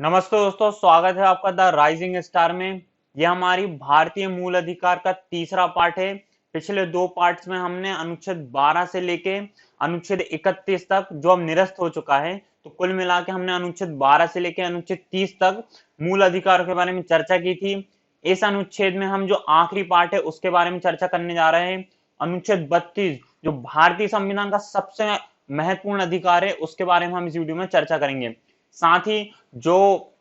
नमस्ते दोस्तों, स्वागत है आपका द राइजिंग स्टार में। यह हमारी भारतीय मूल अधिकार का तीसरा पार्ट है। पिछले दो पार्ट्स में हमने अनुच्छेद 12 से लेके अनुच्छेद 31 तक जो अब निरस्त हो चुका है, तो कुल मिला के हमने अनुच्छेद 12 से लेके अनुच्छेद 30 तक मूल अधिकारों के बारे में चर्चा की थी। इस अनुच्छेद में हम जो आखिरी पार्ट है उसके बारे में चर्चा करने जा रहे हैं। अनुच्छेद 32 जो भारतीय संविधान का सबसे महत्वपूर्ण अधिकार है, उसके बारे में हम इस वीडियो में चर्चा करेंगे। साथ ही जो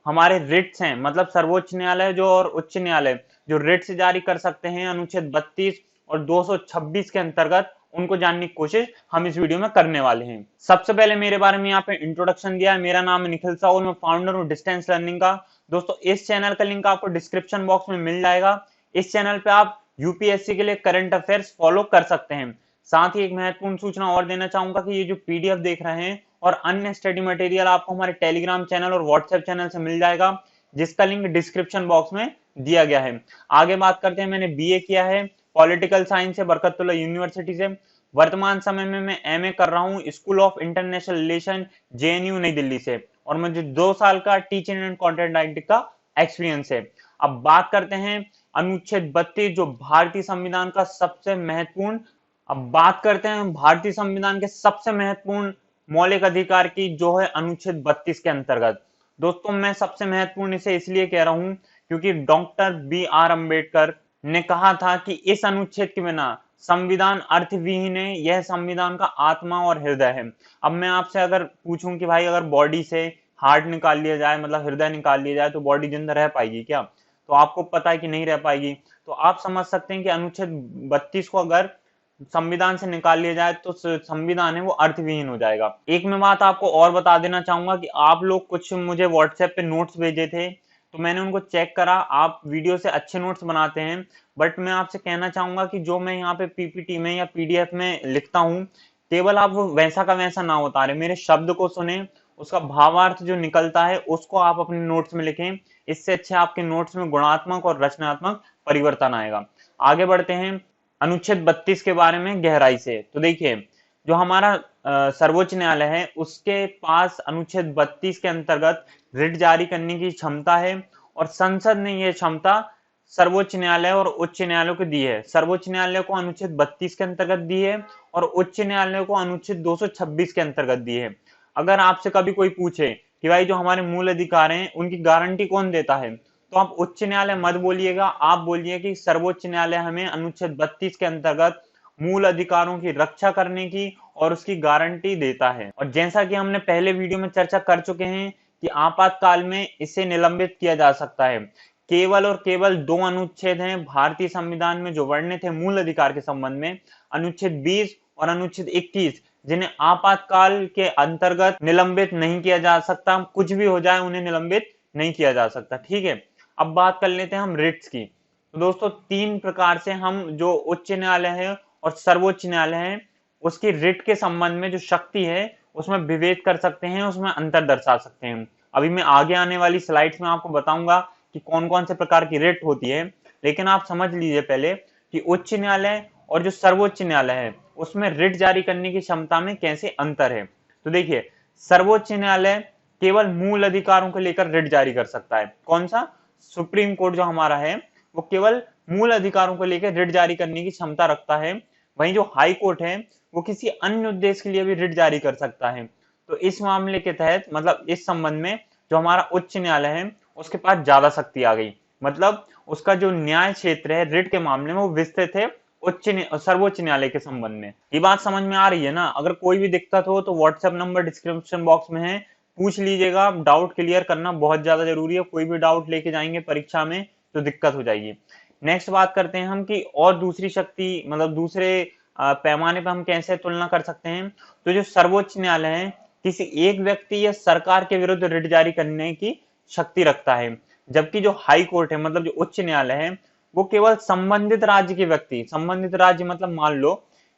हमारे रिट्स हैं, मतलब सर्वोच्च न्यायालय जो और उच्च न्यायालय जो रिट्स जारी कर सकते हैं अनुच्छेद 32 और 226 के अंतर्गत, उनको जानने की कोशिश हम इस वीडियो में करने वाले हैं। सबसे पहले मेरे बारे में यहाँ पे इंट्रोडक्शन दिया है। मेरा नाम है निखिल साहुल, मैं फाउंडर हूँ डिस्टेंस लर्निंग का। दोस्तों, इस चैनल का लिंक आपको डिस्क्रिप्शन बॉक्स में मिल जाएगा। इस चैनल पे आप यूपीएससी के लिए करंट अफेयर्स फॉलो कर सकते हैं। साथ ही एक महत्वपूर्ण सूचना और देना चाहूंगा कि ये जो पीडीएफ देख रहे हैं और अन्य स्टडी मटेरियल आपको हमारे टेलीग्राम चैनल और व्हाट्सएप चैनल से मिल जाएगा, जिसका लिंक डिस्क्रिप्शन बॉक्स में दिया गया है। आगे बात करते हैं। मैंने बीए किया है पॉलिटिकल साइंस से बरकतुल्लाह यूनिवर्सिटी से। वर्तमान समय में मैं एमए कर रहा हूँ school of international relation, JNU नई दिल्ली से, और मुझे 2 साल का टीचिंग एंड कंटेंट राइटिंग का एक्सपीरियंस है। अब बात करते हैं अनुच्छेद 32 जो भारतीय संविधान का सबसे महत्वपूर्ण अब बात करते हैं भारतीय संविधान के सबसे महत्वपूर्ण मौलिक अधिकार की, जो है अनुच्छेद 32 के अंतर्गत। दोस्तों, मैं सबसे महत्वपूर्ण इसे इसलिए कह रहा हूं क्योंकि डॉक्टर बी आर अम्बेडकर ने कहा था कि इस अनुच्छेद के बिना संविधान अर्थविहीन है, यह संविधान का आत्मा और हृदय है। अब मैं आपसे अगर पूछूं कि भाई अगर बॉडी से हार्ट निकाल लिया जाए, मतलब हृदय निकाल लिया जाए, तो बॉडी जिंदा रह पाएगी क्या? तो आपको पता है कि नहीं रह पाएगी। तो आप समझ सकते हैं कि अनुच्छेद 32 को अगर संविधान से निकाल लिया जाए तो संविधान है वो अर्थविहीन हो जाएगा। एक मैं बात आपको और बता देना चाहूंगा कि आप लोग कुछ मुझे व्हाट्सएप पे नोट्स भेजे थे, तो मैंने उनको चेक करा। आप वीडियो से अच्छे नोट्स बनाते हैं, बट मैं आपसे कहना चाहूंगा कि जो मैं यहाँ पे पीपीटी में या पीडीएफ में लिखता हूँ, केवल आप वो वैसा का वैसा ना उतारे, मेरे शब्द को सुने, उसका भावार्थ जो निकलता है उसको आप अपने नोट्स में लिखें। इससे अच्छे आपके नोट्स में गुणात्मक और रचनात्मक परिवर्तन आएगा। आगे बढ़ते हैं अनुच्छेद 32 के बारे में गहराई से। तो देखिए, जो हमारा सर्वोच्च न्यायालय है उसके पास अनुच्छेद 32 के अंतर्गत रिट जारी करने की क्षमता है, और संसद ने यह क्षमता सर्वोच्च न्यायालय और उच्च न्यायालय को दी है। सर्वोच्च न्यायालय को अनुच्छेद 32 के अंतर्गत दी है और उच्च न्यायालय को अनुच्छेद 226 के अंतर्गत दी है। अगर आपसे कभी कोई पूछे कि भाई जो हमारे मूल अधिकार हैं उनकी गारंटी कौन देता है, तो आप उच्च न्यायालय मत बोलिएगा, आप बोलिए कि सर्वोच्च न्यायालय हमें अनुच्छेद 32 के अंतर्गत मूल अधिकारों की रक्षा करने की और उसकी गारंटी देता है। और जैसा कि हमने पहले वीडियो में चर्चा कर चुके हैं कि आपातकाल में इसे निलंबित किया जा सकता है। केवल और केवल दो अनुच्छेद हैं भारतीय संविधान में जो वर्णित है मूल अधिकार के संबंध में, अनुच्छेद 20 और अनुच्छेद 21, जिन्हें आपातकाल के अंतर्गत निलंबित नहीं किया जा सकता। कुछ भी हो जाए उन्हें निलंबित नहीं किया जा सकता। ठीक है, अब बात कर लेते हैं हम रिट्स की। तो दोस्तों, तीन प्रकार से हम जो उच्च न्यायालय है और सर्वोच्च न्यायालय है उसकी रिट के संबंध में जो शक्ति है उसमें विभेद कर सकते हैं, उसमें अंतर दर्शा सकते हैं। अभी मैं आगे आने वाली स्लाइड्स में आपको बताऊंगा कि कौन कौन से प्रकार की रिट होती है, लेकिन आप समझ लीजिए पहले कि उच्च न्यायालय और जो सर्वोच्च न्यायालय है उसमें रिट जारी करने की क्षमता में कैसे अंतर है। तो देखिए, सर्वोच्च न्यायालय केवल मूल अधिकारों को लेकर रिट जारी कर सकता है। कौन सा? सुप्रीम कोर्ट जो हमारा है वो केवल मूल अधिकारों को लेकर रिट जारी करने की क्षमता रखता है। वहीं जो हाई कोर्ट है वो किसी अन्य उद्देश्य के लिए भी रिट जारी कर सकता है। तो इस मामले के तहत, मतलब इस संबंध में, जो हमारा उच्च न्यायालय है उसके पास ज्यादा शक्ति आ गई। मतलब उसका जो न्याय क्षेत्र है रिट के मामले में वो विस्तृत है सर्वोच्च न्यायालय के संबंध में। ये बात समझ में आ रही है ना? अगर कोई भी दिक्कत हो तो व्हाट्सएप नंबर डिस्क्रिप्शन बॉक्स में है, पूछ लीजिएगा। डाउट क्लियर करना बहुत ज्यादा जरूरी है। कोई भी डाउट लेके जाएंगे परीक्षा में तो दिक्कत हो जाएगी। नेक्स्ट बात करते हैं हम कि और दूसरी शक्ति, मतलब दूसरे पैमाने पर हम कैसे तुलना कर सकते हैं। तो जो सर्वोच्च न्यायालय है किसी एक व्यक्ति या सरकार के विरुद्ध रिट जारी करने की शक्ति रखता है, जबकि जो हाई कोर्ट है, मतलब जो उच्च न्यायालय है, वो केवल संबंधित राज्य के व्यक्ति, संबंधित राज्य मतलब मान लो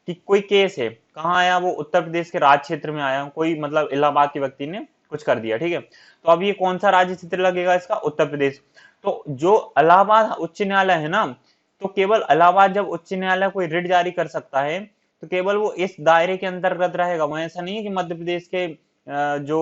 कि कोई केस है, कहाँ आया, वो उत्तर प्रदेश के राज क्षेत्र में आया, कोई मतलब इलाहाबाद के व्यक्ति ने कुछ कर दिया, ठीक है, तो अब ये कौन सा राज्य क्षेत्र लगेगा इसका? उत्तर प्रदेश। तो जो इलाहाबाद उच्च न्यायालय है ना, तो केवल इलाहाबाद जब उच्च न्यायालय कोई रिट जारी कर सकता है तो केवल वो इस दायरे के अंतर्गत रहेगा। वह ऐसा नहीं है कि मध्य प्रदेश के जो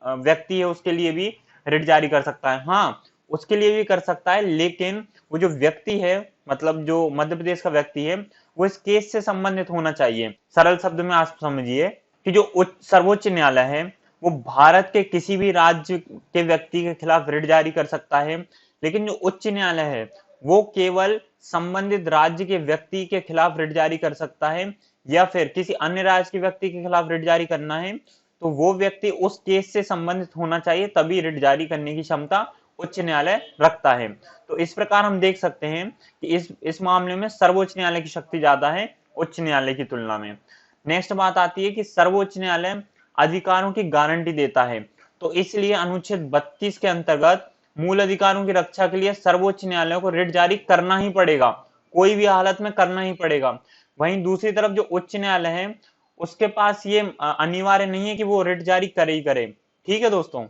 व्यक्ति है उसके लिए भी रिट जारी कर सकता है। हाँ, उसके लिए भी कर सकता है, लेकिन वो जो व्यक्ति है, मतलब जो मध्य प्रदेश का व्यक्ति है, वो इस केस से संबंधित होना चाहिए। सरल शब्द में आप समझिए कि जो सर्वोच्च न्यायालय है वो भारत के किसी भी राज्य के व्यक्ति के खिलाफ रिट जारी कर सकता है, लेकिन जो उच्च न्यायालय है वो केवल संबंधित राज्य के व्यक्ति के खिलाफ रिट जारी कर सकता है, या फिर किसी अन्य राज्य के व्यक्ति के खिलाफ रिट जारी करना है तो वो व्यक्ति उस केस से संबंधित होना चाहिए, तभी रिट जारी करने की क्षमता उच्च न्यायालय रखता है। तो इस प्रकार हम देख सकते हैं कि इस मामले में सर्वोच्च न्यायालय की शक्ति ज्यादा है उच्च न्यायालय की तुलना में। नेक्स्ट बात आती है कि सर्वोच्च न्यायालय अधिकारों की गारंटी देता है, तो इसलिए अनुच्छेद 32 के अंतर्गत मूल अधिकारों की रक्षा के लिए सर्वोच्च न्यायालय को रिट जारी करना ही पड़ेगा, कोई भी हालत में करना ही पड़ेगा। वहीं दूसरी तरफ जो उच्च न्यायालय है उसके पास ये अनिवार्य नहीं है कि वो रिट जारी करे ही करे। ठीक है दोस्तों,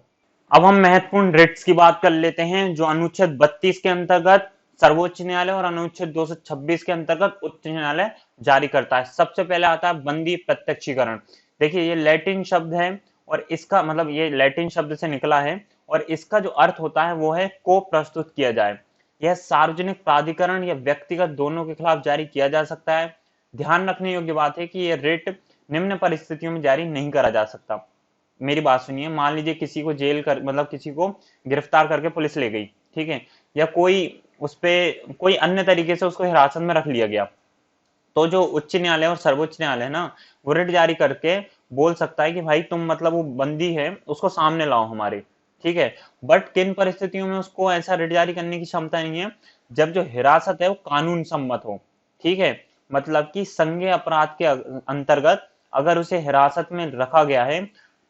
अब हम महत्वपूर्ण रिट्स की बात कर लेते हैं जो अनुच्छेद 32 के अंतर्गत सर्वोच्च न्यायालय और अनुच्छेद 226 के अंतर्गत उच्च न्यायालय जारी करता है। सबसे पहले आता है बंदी प्रत्यक्षीकरण। देखिए ये लैटिन शब्द है और इसका मतलब ये लैटिन शब्द से निकला है और इसका जो अर्थ होता है वो है को प्रस्तुत किया जाए। यह सार्वजनिक प्राधिकरण या व्यक्तिगत दोनों के खिलाफ जारी किया जा सकता है। ध्यान रखने योग्य बात है कि यह रिट निम्न परिस्थितियों में जारी नहीं करा जा सकता। मेरी बात सुनिए, मान लीजिए किसी को जेल कर मतलब किसी को गिरफ्तार करके पुलिस ले गई, ठीक है, या कोई उस पे कोई अन्य तरीके से उसको हिरासत में रख लिया गया, तो जो उच्च न्यायालय और सर्वोच्च न्यायालय है ना वो रिट जारी करके बोल सकता है कि भाई तुम मतलब वो बंदी है उसको सामने लाओ हमारे, ठीक है। बट किन परिस्थितियों में उसको ऐसा रिट जारी करने की क्षमता नहीं है, जब जो हिरासत है वो कानून सम्मत हो, ठीक है, मतलब कि संज्ञेय अपराध के अंतर्गत अगर उसे हिरासत में रखा गया है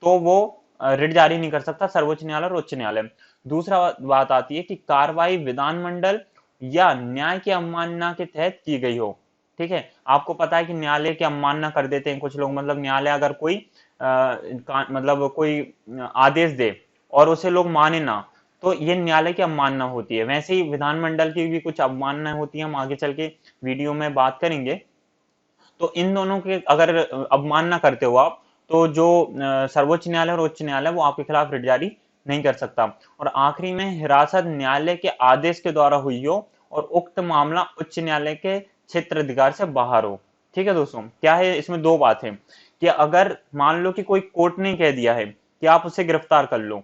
तो वो रिट जारी नहीं कर सकता सर्वोच्च न्यायालय और उच्च न्यायालय। दूसरा बात आती है कि कार्रवाई विधानमंडल या न्याय की अवमानना के तहत की गई हो, ठीक है। आपको पता है कि न्यायालय की अवमानना कर देते हैं कुछ लोग, मतलब न्यायालय अगर कोई मतलब कोई आदेश दे और उसे लोग माने ना, तो ये न्यायालय की अवमानना होती है। वैसे ही विधानमंडल की भी कुछ अवमानना होती है, हम आगे चल के वीडियो में बात करेंगे। तो इन दोनों के अगर अवमानना करते हो आप, तो जो सर्वोच्च न्यायालय और उच्च न्यायालय वो आपके खिलाफ रिट जारी नहीं कर सकता। और आखिरी में हिरासत न्यायालय के आदेश के द्वारा हुई हो और उक्त मामला उच्च न्यायालय के क्षेत्र अधिकार से बाहर हो। ठीक है दोस्तों, क्या है इसमें दो बात है कि अगर मान लो कि कोई कोर्ट ने कह दिया है कि आप उसे गिरफ्तार कर लो,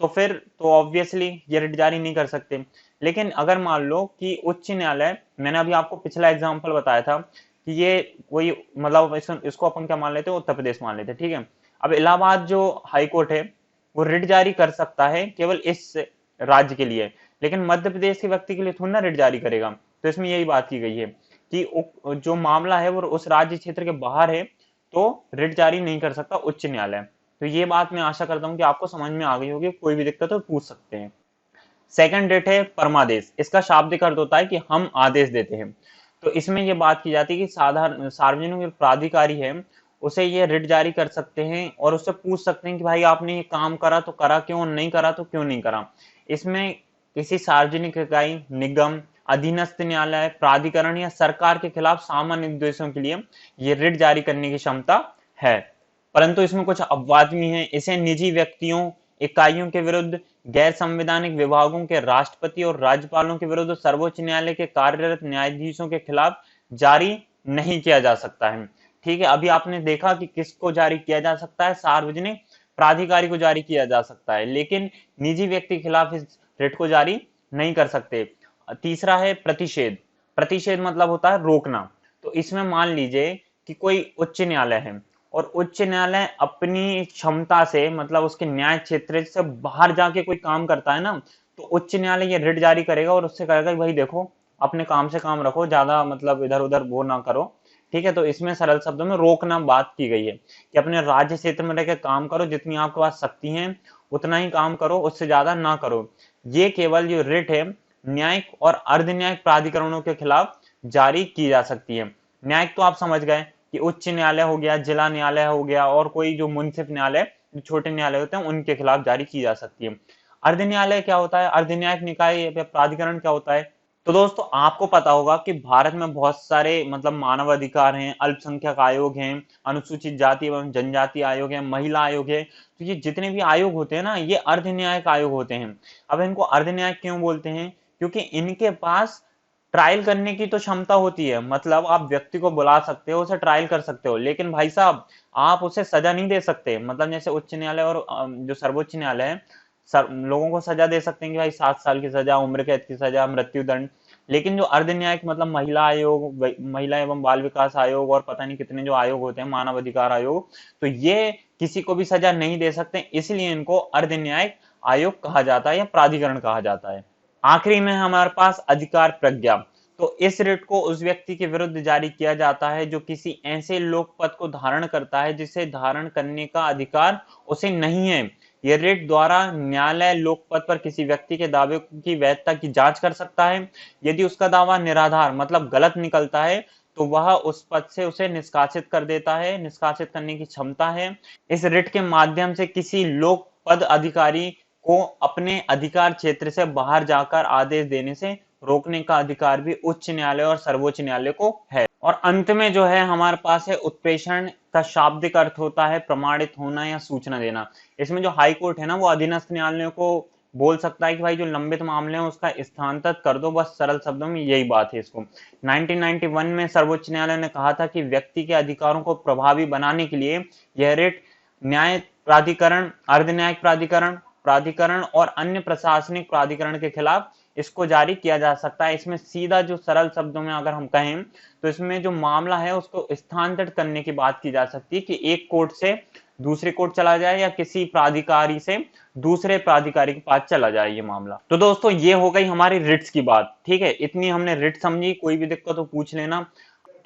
तो फिर तो ऑब्वियसली ये रिट जारी नहीं कर सकते। लेकिन अगर मान लो कि उच्च न्यायालय, मैंने अभी आपको पिछला एग्जांपल बताया था कि ये कोई मतलब इसको अपन क्या मान लेते हैं, उत्तर प्रदेश मान लेते हैं, ठीक है। अब इलाहाबाद जो हाई कोर्ट है वो रिट जारी कर सकता है केवल इस राज्य के लिए, लेकिन मध्य प्रदेश के व्यक्ति के लिए थोड़ा ना रिट जारी करेगा। तो इसमें यही बात की गई है कि जो मामला है वो उस राज्य क्षेत्र के बाहर है तो रिट जारी नहीं कर सकता उच्च न्यायालय। तो ये बात मैं आशा करता हूँ कि आपको समझ में आ गई होगी, कोई भी दिक्कत हो पूछ सकते हैं। सेकंड रिट है परमादेश। इसका शाब्दिक अर्थ होता है कि हम आदेश देते हैं। तो इसमें यह बात की जाती है कि साधारण सार्वजनिक प्राधिकारी है उसे ये रिट जारी कर सकते हैं और उससे पूछ सकते हैं कि भाई आपने ये काम करा तो करा क्यों, नहीं करा तो क्यों नहीं करा। इसमें किसी सार्वजनिक इकाई, निगम, अधीनस्थ न्यायालय, प्राधिकरण या सरकार के खिलाफ सामान्य उद्देश्यों के लिए ये रिट जारी करने की क्षमता है। परंतु इसमें कुछ अपवाद भी हैं। इसे निजी व्यक्तियों, इकाइयों के विरुद्ध, गैर संवैधानिक विभागों के राष्ट्रपति और राज्यपालों के विरुद्ध, सर्वोच्च न्यायालय के कार्यरत न्यायाधीशों के खिलाफ जारी नहीं किया जा सकता है। ठीक है, अभी आपने देखा कि किसको जारी किया जा सकता है, सार्वजनिक प्राधिकारी को जारी किया जा सकता है, लेकिन निजी व्यक्ति के खिलाफ इस रिट को जारी नहीं कर सकते। तीसरा है प्रतिषेध। प्रतिषेध मतलब होता है रोकना। तो इसमें मान लीजिए कि कोई उच्च न्यायालय है और उच्च न्यायालय अपनी क्षमता से मतलब उसके न्याय क्षेत्र से बाहर जाके कोई काम करता है ना, तो उच्च न्यायालय ये रिट जारी करेगा और उससे कहेगा कि भाई देखो अपने काम से काम रखो, ज्यादा मतलब इधर उधर वो ना करो। ठीक है, तो इसमें सरल शब्दों में रोकना बात की गई है कि अपने राज्य क्षेत्र में रहकर काम करो, जितनी आपके पास शक्ति है उतना ही काम करो, उससे ज्यादा ना करो। ये केवल जो रिट है न्यायिक और अर्ध न्यायिक प्राधिकरणों के खिलाफ जारी की जा सकती है। न्यायिक तो आप समझ गए कि उच्च न्यायालय हो गया, जिला न्यायालय हो गया और कोई जो मुंसिफ न्यायालय, जो छोटे न्यायालय होते हैं उनके खिलाफ जारी की जा सकती है। अर्ध न्यायालय क्या होता है, अर्ध न्यायिक निकाय या प्राधिकरण क्या होता है, तो दोस्तों आपको पता होगा कि भारत में बहुत सारे मतलब मानव अधिकार हैं, अल्पसंख्यक आयोग हैं, अनुसूचित जाति एवं जनजाति आयोग है, महिला आयोग है। तो ये जितने भी आयोग होते हैं ना, ये अर्ध न्यायिक आयोग होते हैं। अब इनको अर्ध न्यायिक क्यों बोलते हैं? क्योंकि इनके पास ट्रायल करने की तो क्षमता होती है, मतलब आप व्यक्ति को बुला सकते हो, उसे ट्रायल कर सकते हो, लेकिन भाई साहब आप उसे सजा नहीं दे सकते। मतलब जैसे उच्च न्यायालय और जो सर्वोच्च न्यायालय है, लोगों को सजा दे सकते हैं कि भाई 7 साल की सजा, उम्र कैद की सजा, मृत्यु दंड। लेकिन जो अर्ध न्यायिक मतलब महिला आयोग, महिला एवं बाल विकास आयोग और पता नहीं कितने जो आयोग होते हैं, मानव अधिकार आयोग, तो ये किसी को भी सजा नहीं दे सकते, इसलिए इनको अर्ध न्यायिक आयोग कहा जाता है या प्राधिकरण कहा जाता है। आखिरी में हमारे पास अधिकार प्रज्ञा। तो इस रिट को उस व्यक्ति के विरुद्ध जारी किया जाता है जो किसी ऐसे लोक पद को धारण करता है जिसे धारण करने का अधिकार उसे नहीं है। यह रिट द्वारा न्यायालय लोक पद पर किसी व्यक्ति के दावे की वैधता की जांच कर सकता है। यदि उसका दावा निराधार मतलब गलत निकलता है तो वह उस पद से उसे निष्कासित कर देता है, निष्कासित करने की क्षमता है। इस रिट के माध्यम से किसी लोक पद अधिकारी को अपने अधिकार क्षेत्र से बाहर जाकर आदेश देने से रोकने का अधिकार भी उच्च न्यायालय और सर्वोच्च न्यायालय को है। और अंत में जो है हमारे पास है उत्प्रेषण का शाब्दिक अर्थ होता है प्रमाणित होना या सूचना देना। इसमें जो हाई कोर्ट है ना, वो अधीनस्थ न्यायालयों को बोल सकता है कि भाई जो लंबित मामले हैं उसका स्थानांतरित कर दो, बस सरल शब्दों में यही बात है इसको। 1991 में सर्वोच्च न्यायालय ने कहा था कि व्यक्ति के अधिकारों को प्रभावी बनाने के लिए यह रिट न्याय प्राधिकरण, अर्ध न्यायिक प्राधिकरण, प्राधिकरण और अन्य प्रशासनिक प्राधिकरण के खिलाफ इसको जारी किया जा सकता है। इसमें सीधा जो सरल शब्दों में अगर हम कहें तो इसमें जो मामला है उसको स्थानांतरित करने की बात की जा सकती है कि एक कोर्ट से दूसरे कोर्ट चला जाए या किसी प्राधिकारी से दूसरे प्राधिकारी के पास चला जाए ये मामला। तो दोस्तों ये हो गई हमारी रिट्स की बात, ठीक है, इतनी हमने रिट समझी। कोई भी दिक्कत तो पूछ लेना।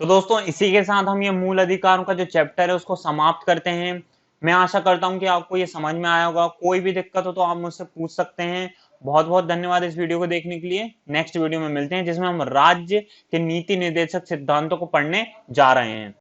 तो दोस्तों इसी के साथ हम ये मूल अधिकारों का जो चैप्टर है उसको समाप्त करते हैं। मैं आशा करता हूं कि आपको ये समझ में आया होगा। कोई भी दिक्कत हो तो आप मुझसे पूछ सकते हैं। बहुत बहुत धन्यवाद इस वीडियो को देखने के लिए। नेक्स्ट वीडियो में मिलते हैं जिसमें हम राज्य के नीति निर्देशक सिद्धांतों को पढ़ने जा रहे हैं।